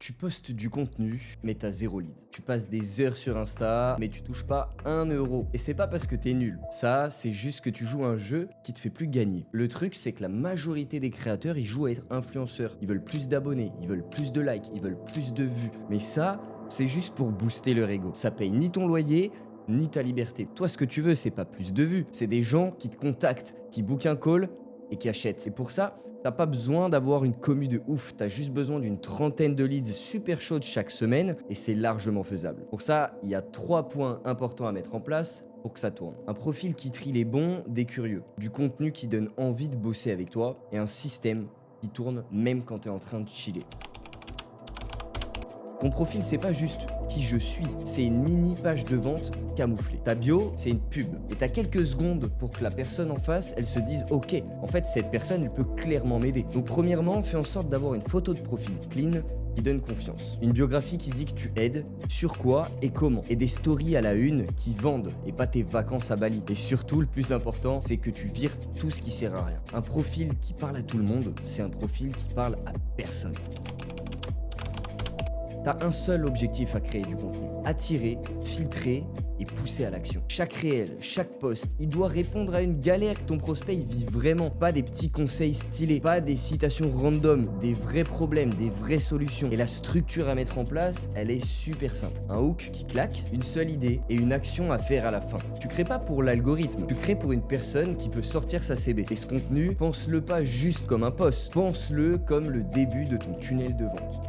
Tu postes du contenu, mais t'as 0 lead. Tu passes des heures sur Insta, mais tu touches pas 1 euro. Et c'est pas parce que t'es nul. Ça, c'est juste que tu joues un jeu qui te fait plus gagner. Le truc, c'est que la majorité des créateurs, ils jouent à être influenceurs. Ils veulent plus d'abonnés, ils veulent plus de likes, ils veulent plus de vues. Mais ça, c'est juste pour booster leur ego. Ça paye ni ton loyer, ni ta liberté. Toi, ce que tu veux, c'est pas plus de vues. C'est des gens qui te contactent, qui bookent un call et qui achètent. Et pour ça, t'as pas besoin d'avoir une commu de ouf. T'as juste besoin d'une trentaine de leads super chaudes chaque semaine et c'est largement faisable. Pour ça, il y a 3 points importants à mettre en place pour que ça tourne. Un profil qui trie les bons des curieux, du contenu qui donne envie de bosser avec toi et un système qui tourne même quand t'es en train de chiller. Ton profil, c'est pas juste qui je suis, c'est une mini page de vente camouflée. Ta bio, c'est une pub. Et t'as quelques secondes pour que la personne en face, elle se dise « Ok, en fait, cette personne, elle peut clairement m'aider. » Donc premièrement, fais en sorte d'avoir une photo de profil clean qui donne confiance. Une biographie qui dit que tu aides, sur quoi et comment. Et des stories à la une qui vendent et pas tes vacances à Bali. Et surtout, le plus important, c'est que tu vires tout ce qui sert à rien. Un profil qui parle à tout le monde, c'est un profil qui parle à personne. T'as un seul objectif à créer du contenu. Attirer, filtrer et pousser à l'action. Chaque réel, chaque post, il doit répondre à une galère que ton prospect il vit vraiment. Pas des petits conseils stylés, pas des citations random, des vrais problèmes, des vraies solutions. Et la structure à mettre en place, elle est super simple. Un hook qui claque, une seule idée et une action à faire à la fin. Tu crées pas pour l'algorithme, tu crées pour une personne qui peut sortir sa CB. Et ce contenu, pense-le pas juste comme un post, pense-le comme le début de ton tunnel de vente.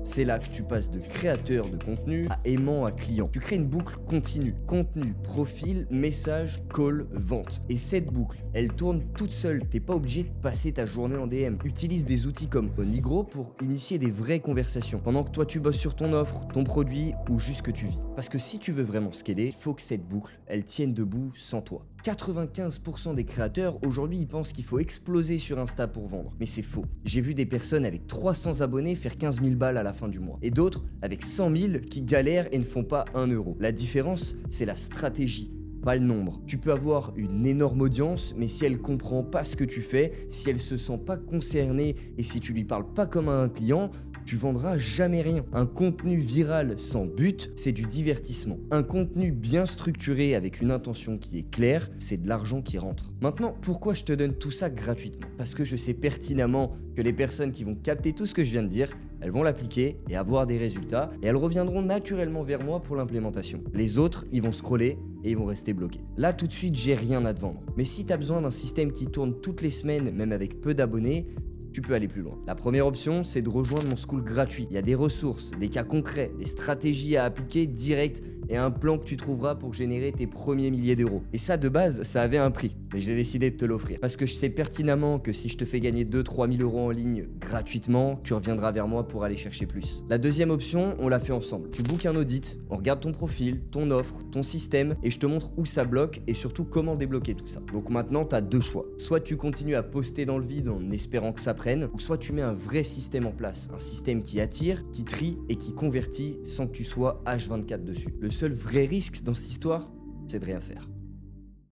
C'est là que tu passes de créateur de contenu à aimant à client. Tu crées une boucle continue. Contenu, profil, message, call, vente. Et cette boucle, elle tourne toute seule. T'es pas obligé de passer ta journée en DM. Utilise des outils comme Onigro pour initier des vraies conversations. Pendant que toi tu bosses sur ton offre, ton produit ou juste que tu vis. Parce que si tu veux vraiment scaler, il faut que cette boucle, elle tienne debout sans toi. 95% des créateurs, aujourd'hui, ils pensent qu'il faut exploser sur Insta pour vendre. Mais c'est faux. J'ai vu des personnes avec 300 abonnés faire 15 000 balles à la fin du mois. Et d'autres avec 100 000 qui galèrent et ne font pas 1 euro. La différence, c'est la stratégie, pas le nombre. Tu peux avoir une énorme audience, mais si elle comprend pas ce que tu fais, si elle se sent pas concernée et si tu lui parles pas comme à un client, tu vendras jamais rien. Un contenu viral sans but, c'est du divertissement. Un contenu bien structuré avec une intention qui est claire, c'est de l'argent qui rentre. Maintenant, pourquoi je te donne tout ça gratuitement? Parce que je sais pertinemment que les personnes qui vont capter tout ce que je viens de dire, elles vont l'appliquer et avoir des résultats et elles reviendront naturellement vers moi pour l'implémentation. Les autres, ils vont scroller et ils vont rester bloqués. Là, tout de suite, j'ai rien à te vendre. Mais si tu as besoin d'un système qui tourne toutes les semaines, même avec peu d'abonnés, tu peux aller plus loin. La première option, c'est de rejoindre mon school gratuit. Il y a des ressources, des cas concrets, des stratégies à appliquer direct et un plan que tu trouveras pour générer tes premiers milliers d'euros. Et ça, de base, ça avait un prix, mais j'ai décidé de te l'offrir. Parce que je sais pertinemment que si je te fais gagner 2-3 000 euros en ligne gratuitement, tu reviendras vers moi pour aller chercher plus. La deuxième option, on l'a fait ensemble. Tu bookes un audit, on regarde ton profil, ton offre, ton système, et je te montre où ça bloque et surtout comment débloquer tout ça. Donc maintenant, tu as 2 choix. Soit tu continues à poster dans le vide en espérant que ça prenne, ou soit tu mets un vrai système en place. Un système qui attire, qui trie et qui convertit sans que tu sois H24 dessus. Le seul vrai risque dans cette histoire, c'est de rien faire.